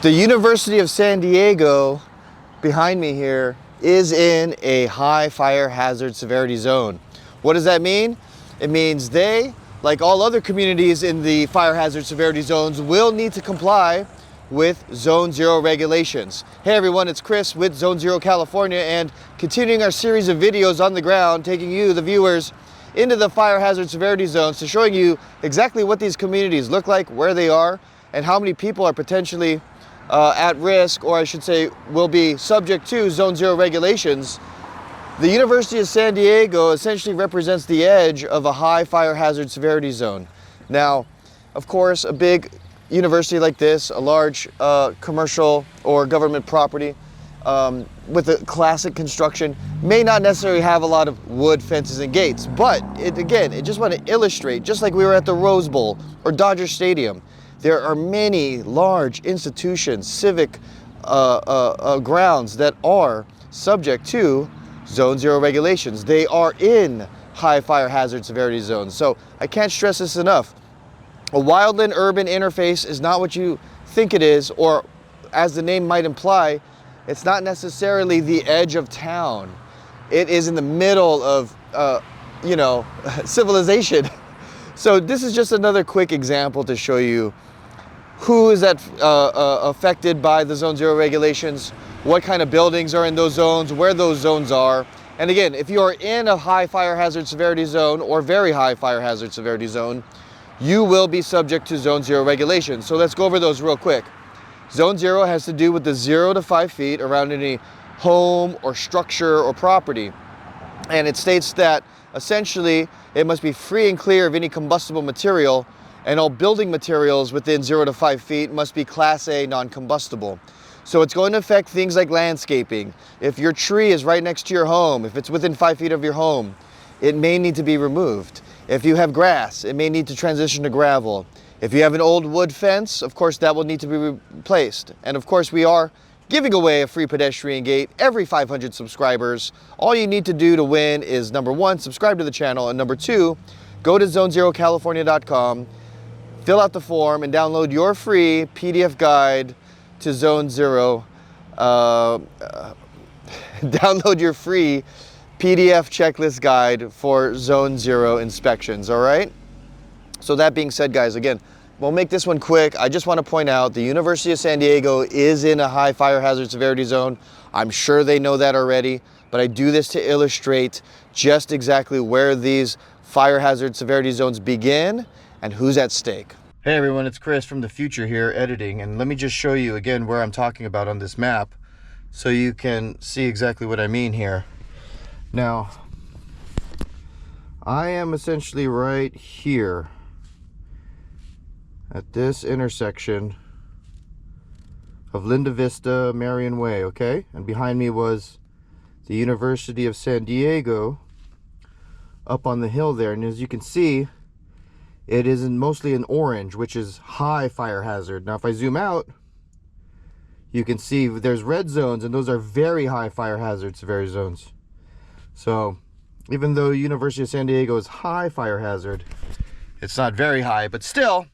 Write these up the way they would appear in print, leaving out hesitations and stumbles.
The University of San Diego, behind me here, is in a high fire hazard severity zone. What does that mean? It means they, like all other communities in the fire hazard severity zones, will need to comply with Zone 0 regulations. Hey everyone, it's Chris with Zone 0 California, and continuing our series of videos on the ground, taking you, the viewers, into the fire hazard severity zones to showing you exactly what these communities look like, where they are, and how many people are potentially at risk, or I should say will be subject to Zone 0 regulations. The University of San Diego essentially represents the edge of a high fire hazard severity zone. Now, of course, a big university like this, a large commercial or government property with a classic construction, may not necessarily have a lot of wood fences and gates, but it just want to illustrate, just like we were at the Rose Bowl or Dodger Stadium, there are many large institutions, civic grounds that are subject to Zone 0 regulations. They are in high fire hazard severity zones. So I can't stress this enough. A wildland-urban interface is not what you think it is, or as the name might imply, it's not necessarily the edge of town. It is in the middle of, civilization. So this is just another quick example to show you who is affected by the Zone 0 regulations, what kind of buildings are in those zones, where those zones are. And again, if you are in a high fire hazard severity zone or very high fire hazard severity zone, you will be subject to Zone 0 regulations. So let's go over those real quick. Zone 0 has to do with the 0 to 5 feet around any home or structure or property. And it states that essentially it must be free and clear of any combustible material, and all building materials within 0 to 5 feet must be Class A non-combustible. So it's going to affect things like landscaping. If your tree is right next to your home, if it's within 5 feet of your home, it may need to be removed. If you have grass, it may need to transition to gravel. If you have an old wood fence, of course that will need to be replaced. And of course we are giving away a free pedestrian gate every 500 subscribers. All you need to do to win is, number one, subscribe to the channel, and number two, go to zone0california.com, fill out the form, and download your free PDF guide to Zone 0. Download your free PDF checklist guide for Zone 0 inspections, all right? So that being said, guys, again, we'll make this one quick. I just want to point out the University of San Diego is in a high fire hazard severity zone. I'm sure they know that already, but I do this to illustrate just exactly where these fire hazard severity zones begin and who's at stake. Hey everyone, it's Chris from the future here editing, and let me just show you again where I'm talking about on this map so you can see exactly what I mean here. Now, I am essentially right here at this intersection of Linda Vista, Marion Way, okay? And behind me was the University of San Diego up on the hill there, and as you can see, it is mostly in orange, which is high fire hazard. Now, if I zoom out, you can see there's red zones, and those are very high fire hazard severity zones. So, even though University of San Diego is high fire hazard, it's not very high, but still,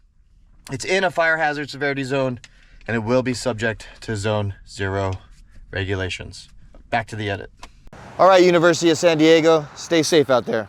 it's in a fire hazard severity zone, and it will be subject to Zone 0 regulations. Back to the edit. All right, University of San Diego, stay safe out there.